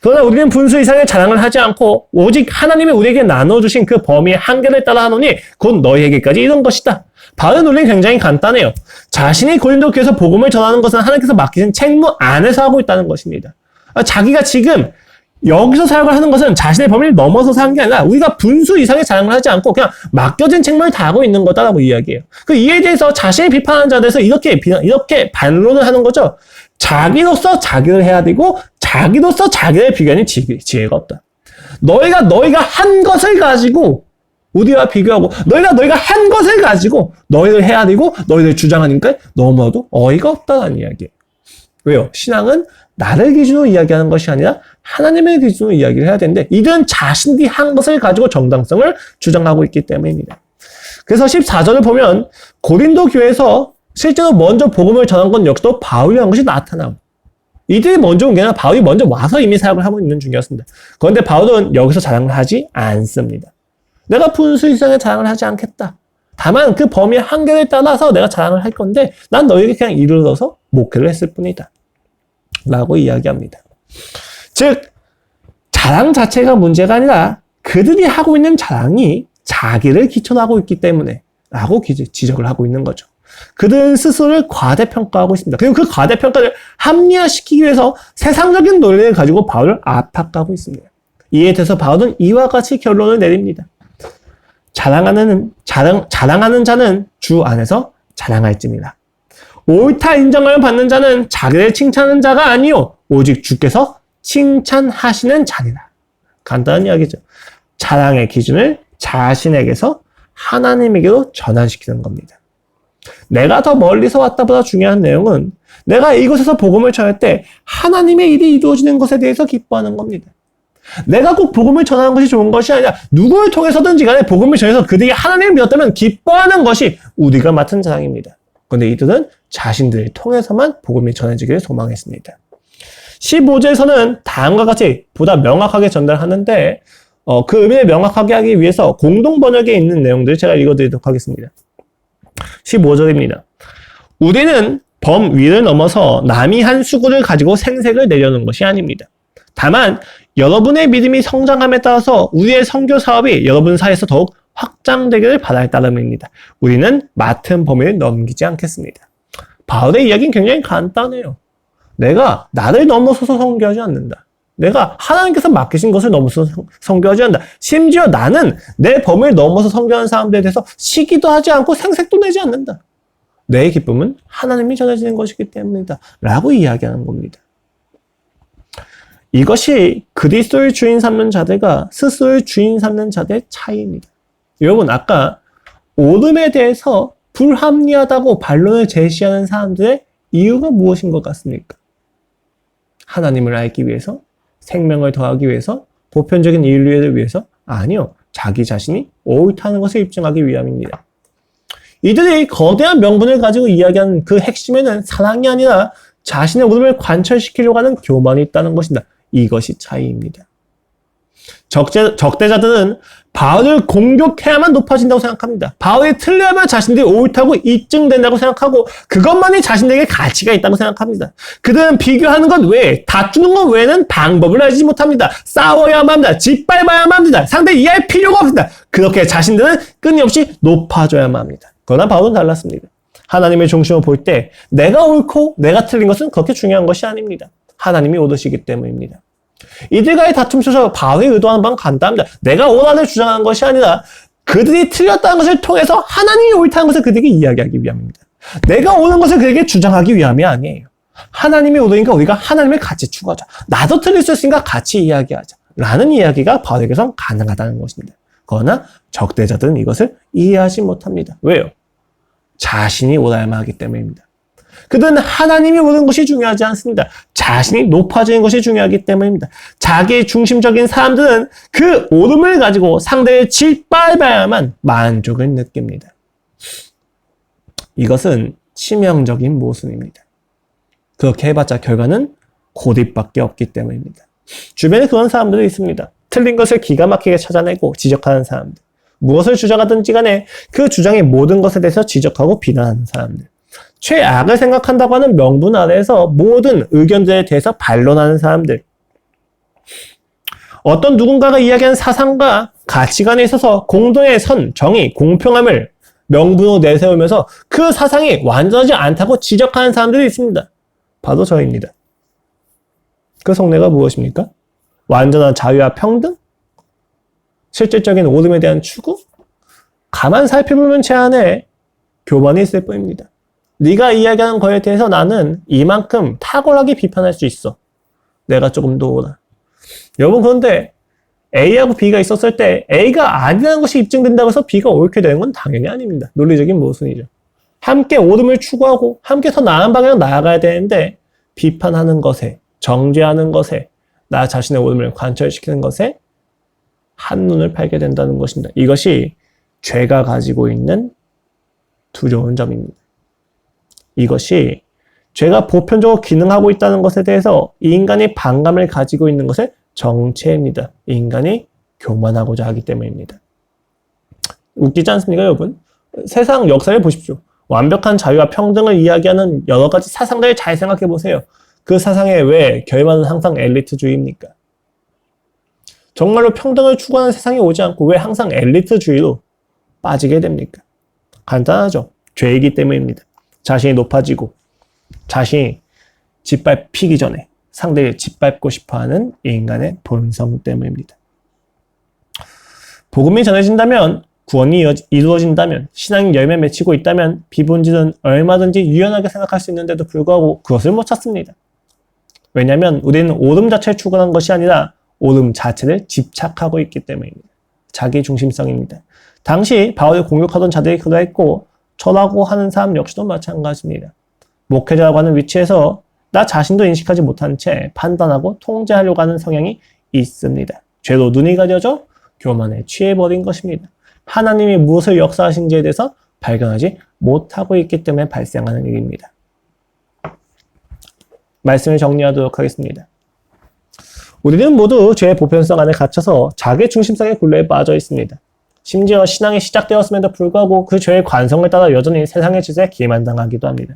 그러나 우리는 분수 이상의 자랑을 하지 않고 오직 하나님이 우리에게 나눠주신 그 범위의 한계를 따라 하노니 곧 너희에게까지 이런 것이다. 바울의 논리는 굉장히 간단해요. 자신이 고린도 교회에서 복음을 전하는 것은 하나님께서 맡기신 책무 안에서 하고 있다는 것입니다. 자기가 지금 여기서 사역을 하는 것은 자신의 범위를 넘어서서 하는 게 아니라 우리가 분수 이상의 자랑을 하지 않고 그냥 맡겨진 책무를 다 하고 있는 거다라고 이야기해요. 그 이에 대해서 자신이 비판하는 자에 대해서 이렇게 반론을 하는 거죠. 자기로서 자기를 해야 되고 자기로서 자기를 비교하는 지혜가 없다. 너희가 한 것을 가지고 우리와 비교하고 너희가 한 것을 가지고 너희를 해야 되고 너희를 주장하니까 너무나도 어이가 없다는 이야기예요. 왜요? 신앙은 나를 기준으로 이야기하는 것이 아니라 하나님의 기준으로 이야기를 해야 되는데 이들은 자신들이 한 것을 가지고 정당성을 주장하고 있기 때문입니다. 그래서 14절을 보면 고린도 교회에서 실제로 먼저 복음을 전한 건 역시도 바울이라는 것이 나타나고 이들이 먼저 온 게 아니라 바울이 먼저 와서 이미 사역을 하고 있는 중이었습니다. 그런데 바울은 여기서 자랑을 하지 않습니다. 내가 분수 이상의 자랑을 하지 않겠다. 다만 그 범위의 한계를 따라서 내가 자랑을 할 건데 난 너에게 그냥 이르러서 목회를 했을 뿐이다. 라고 이야기합니다. 즉 자랑 자체가 문제가 아니라 그들이 하고 있는 자랑이 자기를 기초로 하고 있기 때문에 라고 지적을 하고 있는 거죠. 그들은 스스로를 과대평가하고 있습니다. 그리고 그 과대평가를 합리화시키기 위해서 세상적인 논리를 가지고 바울을 압박하고 있습니다. 이에 대해서 바울은 이와 같이 결론을 내립니다. 자랑하는 자는 주 안에서 자랑할지니라. 옳다 인정을 받는 자는 자기를 칭찬하는 자가 아니요 오직 주께서 칭찬하시는 자니라. 간단한 이야기죠. 자랑의 기준을 자신에게서 하나님에게로 전환시키는 겁니다. 내가 더 멀리서 왔다보다 중요한 내용은 내가 이곳에서 복음을 전할 때 하나님의 일이 이루어지는 것에 대해서 기뻐하는 겁니다. 내가 꼭 복음을 전하는 것이 좋은 것이 아니라 누구를 통해서든지 간에 복음을 전해서 그들이 하나님을 믿었다면 기뻐하는 것이 우리가 맡은 자랑입니다. 그런데 이들은 자신들을 통해서만 복음이 전해지기를 소망했습니다. 15절에서는 다음과 같이 보다 명확하게 전달하는데 그 의미를 명확하게 하기 위해서 공동 번역에 있는 내용들을 제가 읽어드리도록 하겠습니다. 15절입니다. 우리는 범위를 넘어서 남이 한 수고를 가지고 생색을 내려는 것이 아닙니다. 다만 여러분의 믿음이 성장함에 따라서 우리의 선교 사업이 여러분 사이에서 더욱 확장되기를 바랄 따름입니다. 우리는 맡은 범위를 넘기지 않겠습니다. 바울의 이야기는 굉장히 간단해요. 내가 나를 넘어서서 선교하지 않는다. 내가 하나님께서 맡기신 것을 넘어서 선교하지 않는다. 심지어 나는 내 범위를 넘어서 선교하는 사람들에 대해서 시기도 하지 않고 생색도 내지 않는다. 내 기쁨은 하나님이 전해지는 것이기 때문이다. 라고 이야기하는 겁니다. 이것이 그리스도의 주인 삼는 자들과 스스로의 주인 삼는 자들의 차이입니다. 여러분 아까 오름에 대해서 불합리하다고 반론을 제시하는 사람들의 이유가 무엇인 것 같습니까? 하나님을 알기 위해서? 생명을 더하기 위해서? 보편적인 인류를 위해서? 아니요. 자기 자신이 옳다는 것을 입증하기 위함입니다. 이들이 거대한 명분을 가지고 이야기하는 그 핵심에는 사랑이 아니라 자신의 오름을 관철시키려고 하는 교만이 있다는 것이다. 이것이 차이입니다. 적대자들은 바울을 공격해야만 높아진다고 생각합니다. 바울이 틀려야만 자신들이 옳다고 입증된다고 생각하고 그것만이 자신들에게 가치가 있다고 생각합니다. 그들은 비교하는 것 외에 다투는 것 외에는 방법을 알지 못합니다. 싸워야만 합니다. 짓밟아야만 합니다. 상대 이해할 필요가 없습니다. 그렇게 자신들은 끊임없이 높아져야만 합니다. 그러나 바울은 달랐습니다. 하나님의 중심을 볼 때 내가 옳고 내가 틀린 것은 그렇게 중요한 것이 아닙니다. 하나님이 옳으시기 때문입니다. 이들과의 다툼 속에서 바울이 의도하는 바는 간단합니다. 내가 옳다를 주장하는 것이 아니라 그들이 틀렸다는 것을 통해서 하나님이 옳다는 것을 그들에게 이야기하기 위함입니다. 내가 옳은 것을 그들에게 주장하기 위함이 아니에요. 하나님이 옳으니까 우리가 하나님을 같이 추구하자. 나도 틀릴 수 있으니까 같이 이야기하자. 라는 이야기가 바울에게선 가능하다는 것입니다. 그러나 적대자들은 이것을 이해하지 못합니다. 왜요? 자신이 옳아야만 하기 때문입니다. 그들은 하나님이 옳은 것이 중요하지 않습니다. 자신이 높아지는 것이 중요하기 때문입니다. 자기 중심적인 사람들은 그 옳음을 가지고 상대를 짓밟아야만 만족을 느낍니다. 이것은 치명적인 모순입니다. 그렇게 해봤자 결과는 고립밖에 없기 때문입니다. 주변에 그런 사람들이 있습니다. 틀린 것을 기가 막히게 찾아내고 지적하는 사람들. 무엇을 주장하든지 간에 그 주장의 모든 것에 대해서 지적하고 비난하는 사람들. 최악을 생각한다고 하는 명분 아래에서 모든 의견들에 대해서 반론하는 사람들. 어떤 누군가가 이야기하는 사상과 가치관에 있어서 공동의 선, 정의, 공평함을 명분으로 내세우면서 그 사상이 완전하지 않다고 지적하는 사람들이 있습니다. 바로 저입니다. 그 속내가 무엇입니까? 완전한 자유와 평등? 실질적인 오름에 대한 추구? 가만 살펴보면 제 안에 교만이 있을 뿐입니다. 네가 이야기하는 거에 대해서 나는 이만큼 탁월하게 비판할 수 있어. 내가 조금 더 옳아. 여러분 그런데 A하고 B가 있었을 때 A가 아니라는 것이 입증된다고 해서 B가 옳게 되는 건 당연히 아닙니다. 논리적인 모순이죠. 함께 옳음을 추구하고 함께 더 나은 방향으로 나아가야 되는데 비판하는 것에, 정죄하는 것에, 나 자신의 옳음을 관철시키는 것에 한눈을 팔게 된다는 것입니다. 이것이 죄가 가지고 있는 두려운 점입니다. 이것이 죄가 보편적으로 기능하고 있다는 것에 대해서 이 인간이 반감을 가지고 있는 것의 정체입니다. 이 인간이 교만하고자 하기 때문입니다. 웃기지 않습니까, 여러분? 세상 역사를 보십시오. 완벽한 자유와 평등을 이야기하는 여러 가지 사상들을 잘 생각해 보세요. 그 사상의 왜 결말은 항상 엘리트주의입니까? 정말로 평등을 추구하는 세상이 오지 않고 왜 항상 엘리트주의로 빠지게 됩니까? 간단하죠. 죄이기 때문입니다. 자신이 높아지고 자신이 짓밟히기 전에 상대를 짓밟고 싶어하는 인간의 본성 때문입니다. 복음이 전해진다면, 구원이 이루어진다면, 신앙이 열매 맺히고 있다면 비본질은 얼마든지 유연하게 생각할 수 있는데도 불구하고 그것을 못 찾습니다. 왜냐하면 우리는 옳음 자체를 추구하는 것이 아니라 옳음 자체를 집착하고 있기 때문입니다. 자기 중심성입니다. 당시 바울을 공격하던 자들이 그러했고 저라고 하는 사람 역시도 마찬가지입니다. 목회자라고 하는 위치에서 나 자신도 인식하지 못한 채 판단하고 통제하려고 하는 성향이 있습니다. 죄로 눈이 가려져 교만에 취해버린 것입니다. 하나님이 무엇을 역사하신지에 대해서 발견하지 못하고 있기 때문에 발생하는 일입니다. 말씀을 정리하도록 하겠습니다. 우리는 모두 죄의 보편성 안에 갇혀서 자기 중심성의 굴레에 빠져 있습니다. 심지어 신앙이 시작되었음에도 불구하고 그 죄의 관성을 따라 여전히 세상의 짓에 기만당하기도 합니다.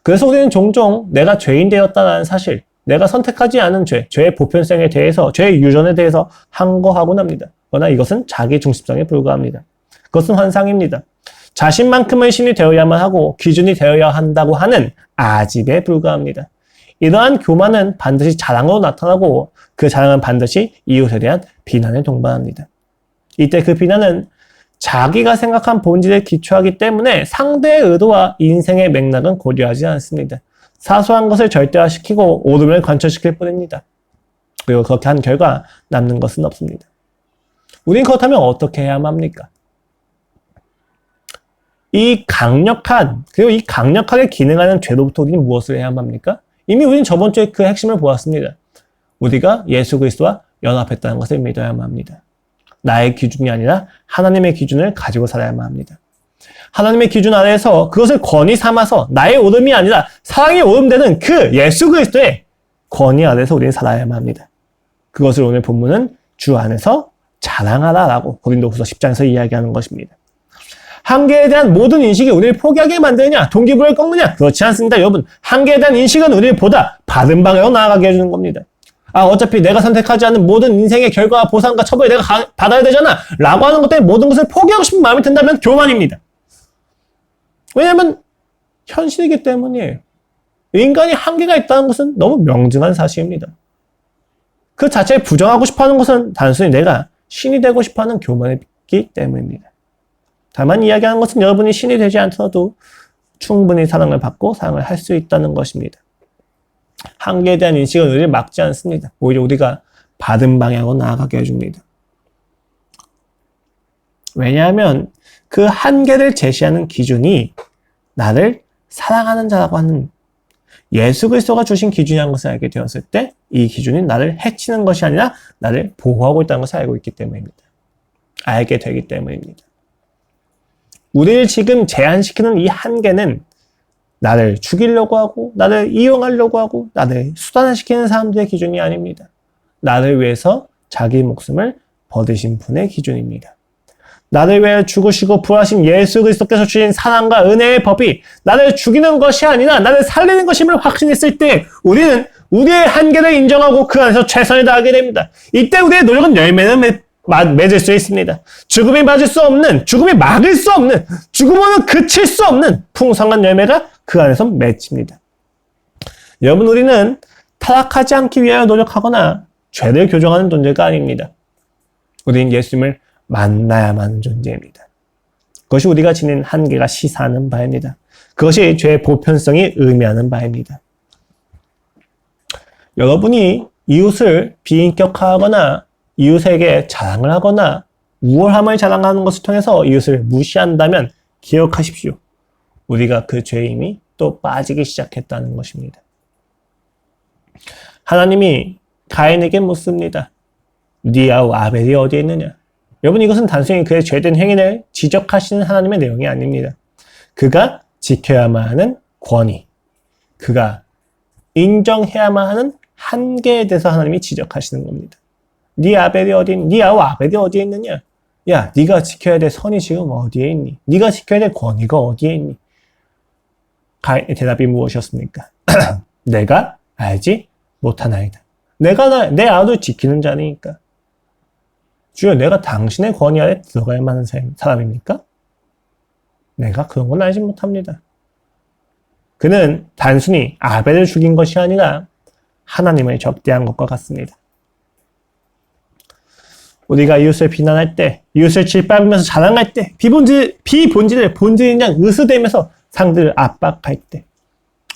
그래서 우리는 종종 내가 죄인 되었다는 사실, 내가 선택하지 않은 죄, 죄의 보편성에 대해서, 죄의 유전에 대해서 항거하곤 합니다. 그러나 이것은 자기 중심성에 불과합니다. 그것은 환상입니다. 자신만큼의 신이 되어야만 하고 기준이 되어야 한다고 하는 아집에 불과합니다. 이러한 교만은 반드시 자랑으로 나타나고 그 자랑은 반드시 이웃에 대한 비난에 동반합니다. 이때 그 비난은 자기가 생각한 본질에 기초하기 때문에 상대의 의도와 인생의 맥락은 고려하지 않습니다. 사소한 것을 절대화시키고 옳음을 관철시킬 뿐입니다. 그리고 그렇게 한 결과 남는 것은 없습니다. 우린 그렇다면 어떻게 해야만 합니까? 이 강력하게 기능하는 죄로부터 우리는 무엇을 해야만 합니까? 이미 우리는 저번 주에 그 핵심을 보았습니다. 우리가 예수 그리스도와 연합했다는 것을 믿어야만 합니다. 나의 기준이 아니라 하나님의 기준을 가지고 살아야만 합니다. 하나님의 기준 아래에서 그것을 권위 삼아서 나의 옳음이 아니라 사랑이 옳음되는 그 예수 그리스도의 권위 아래에서 우리는 살아야만 합니다. 그것을 오늘 본문은 주 안에서 자랑하라라고 고린도후서 10장에서 이야기하는 것입니다. 한계에 대한 모든 인식이 우리를 포기하게 만드느냐, 동기부여를 꺾느냐? 그렇지 않습니다, 여러분. 한계에 대한 인식은 우리를 보다 바른 방향으로 나아가게 해주는 겁니다. 어차피 내가 선택하지 않은 모든 인생의 결과와 보상과 처벌을 내가 받아야 되잖아 라고 하는 것 때문에 모든 것을 포기하고 싶은 마음이 든다면 교만입니다. 왜냐하면 현실이기 때문이에요. 인간이 한계가 있다는 것은 너무 명증한 사실입니다. 그 자체를 부정하고 싶어하는 것은 단순히 내가 신이 되고 싶어하는 교만이기 때문입니다. 다만 이야기하는 것은 여러분이 신이 되지 않더라도 충분히 사랑을 받고 사랑을 할 수 있다는 것입니다. 한계에 대한 인식은 우리를 막지 않습니다. 오히려 우리가 바른 방향으로 나아가게 해줍니다. 왜냐하면 그 한계를 제시하는 기준이 나를 사랑하는 자라고 하는 예수 그리스도가 주신 기준이라는 것을 알게 되었을 때 이 기준이 나를 해치는 것이 아니라 나를 보호하고 있다는 것을 알고 있기 때문입니다. 알게 되기 때문입니다. 우리를 지금 제한시키는 이 한계는 나를 죽이려고 하고 나를 이용하려고 하고 나를 수단화시키는 사람들의 기준이 아닙니다. 나를 위해서 자기 목숨을 버리신 분의 기준입니다. 나를 위해 죽으시고 부활하신 예수 그리스도께서 주신 사랑과 은혜의 법이 나를 죽이는 것이 아니라 나를 살리는 것임을 확신했을 때 우리는 우리의 한계를 인정하고 그 안에서 최선을 다하게 됩니다. 이때 우리의 노력은 열매를 맺을 수 있습니다. 죽음이 맞을 수 없는, 죽음이 막을 수 없는, 죽음으로는 그칠 수 없는 풍성한 열매가 그 안에서 맺힙니다. 여러분, 우리는 타락하지 않기 위하여 노력하거나 죄를 교정하는 존재가 아닙니다. 우리는 예수님을 만나야만 하는 존재입니다. 그것이 우리가 지닌 한계가 시사하는 바입니다. 그것이 죄의 보편성이 의미하는 바입니다. 여러분이 이웃을 비인격화하거나 이웃에게 자랑을 하거나 우월함을 자랑하는 것을 통해서 이웃을 무시한다면 기억하십시오. 우리가 그 죄에 이미 또 빠지기 시작했다는 것입니다. 하나님이 가인에게 묻습니다. 네 아우 아벨이 어디에 있느냐? 여러분, 이것은 단순히 그의 죄된 행위를 지적하시는 하나님의 내용이 아닙니다. 그가 지켜야만 하는 권위, 그가 인정해야만 하는 한계에 대해서 하나님이 지적하시는 겁니다. 네 아벨이 어디 있느냐? 네 아우 아벨이 어디에 있느냐? 야, 네가 지켜야 될 선이 지금 어디에 있니? 네가 지켜야 될 권위가 어디에 있니? 가인의 대답이 무엇이었습니까? 내가 알지 못하나이다. 내가 내 아들 지키는 자니까. 주여, 내가 당신의 권위 아래 들어갈 만한 사람입니까? 내가 그런 건 알지 못합니다. 그는 단순히 아벨을 죽인 것이 아니라 하나님을 적대한 것과 같습니다. 우리가 이웃을 비난할 때, 이웃을 짓밟으면서 자랑할 때, 비본질을 본질인 양 으스대면서 상대를 압박할 때,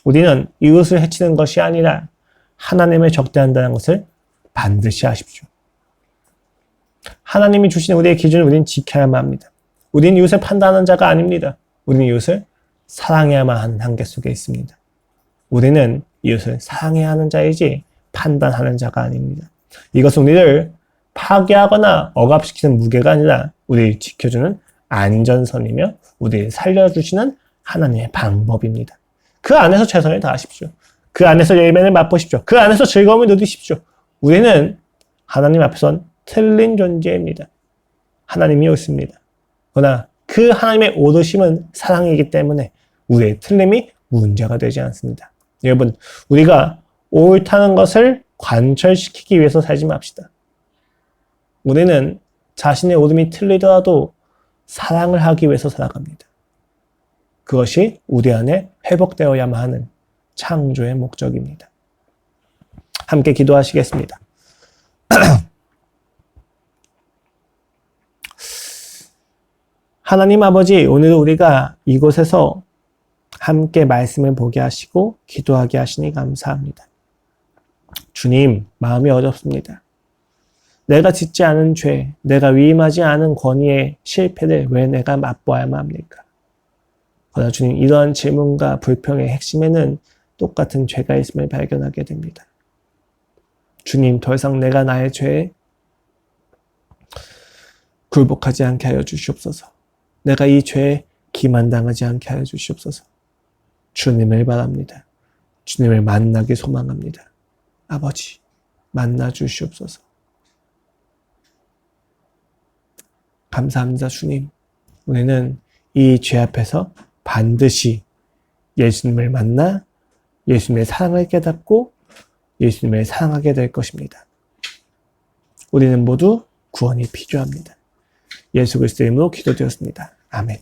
우리는 이웃을 해치는 것이 아니라 하나님을 적대한다는 것을 반드시 아십시오. 하나님이 주신 우리의 기준을 우리는 지켜야만 합니다. 우리는 이웃을 판단하는 자가 아닙니다. 우리는 이웃을 사랑해야만 하는 한계 속에 있습니다. 우리는 이웃을 사랑해야 하는 자이지 판단하는 자가 아닙니다. 이것은 우리를 파괴하거나 억압시키는 무게가 아니라 우리를 지켜주는 안전선이며 우리를 살려주시는 하나님의 방법입니다. 그 안에서 최선을 다하십시오. 그 안에서 열매를 맛보십시오. 그 안에서 즐거움을 누리십시오. 우리는 하나님 앞에선 틀린 존재입니다. 하나님이 옳습니다. 그러나 그 하나님의 오르심은 사랑이기 때문에 우리의 틀림이 문제가 되지 않습니다. 여러분, 우리가 옳다는 것을 관철시키기 위해서 살지 맙시다. 우리는 자신의 오름이 틀리더라도 사랑을 하기 위해서 살아갑니다. 그것이 우리 안에 회복되어야만 하는 창조의 목적입니다. 함께 기도하시겠습니다. 하나님 아버지, 오늘 우리가 이곳에서 함께 말씀을 보게 하시고 기도하게 하시니 감사합니다. 주님, 마음이 어렵습니다. 내가 짓지 않은 죄, 내가 위임하지 않은 권위의 실패를 왜 내가 맛보아야만 합니까? 그러나 주님, 이러한 질문과 불평의 핵심에는 똑같은 죄가 있음을 발견하게 됩니다. 주님, 더 이상 내가 나의 죄에 굴복하지 않게 하여 주시옵소서. 내가 이 죄에 기만당하지 않게 하여 주시옵소서. 주님을 바랍니다. 주님을 만나기 소망합니다. 아버지, 만나 주시옵소서. 감사합니다, 주님. 우리는 이 죄 앞에서 반드시 예수님을 만나 예수님의 사랑을 깨닫고 예수님을 사랑하게 될 것입니다. 우리는 모두 구원이 필요합니다. 예수 그리스도의 이름으로 기도드렸습니다. 아멘.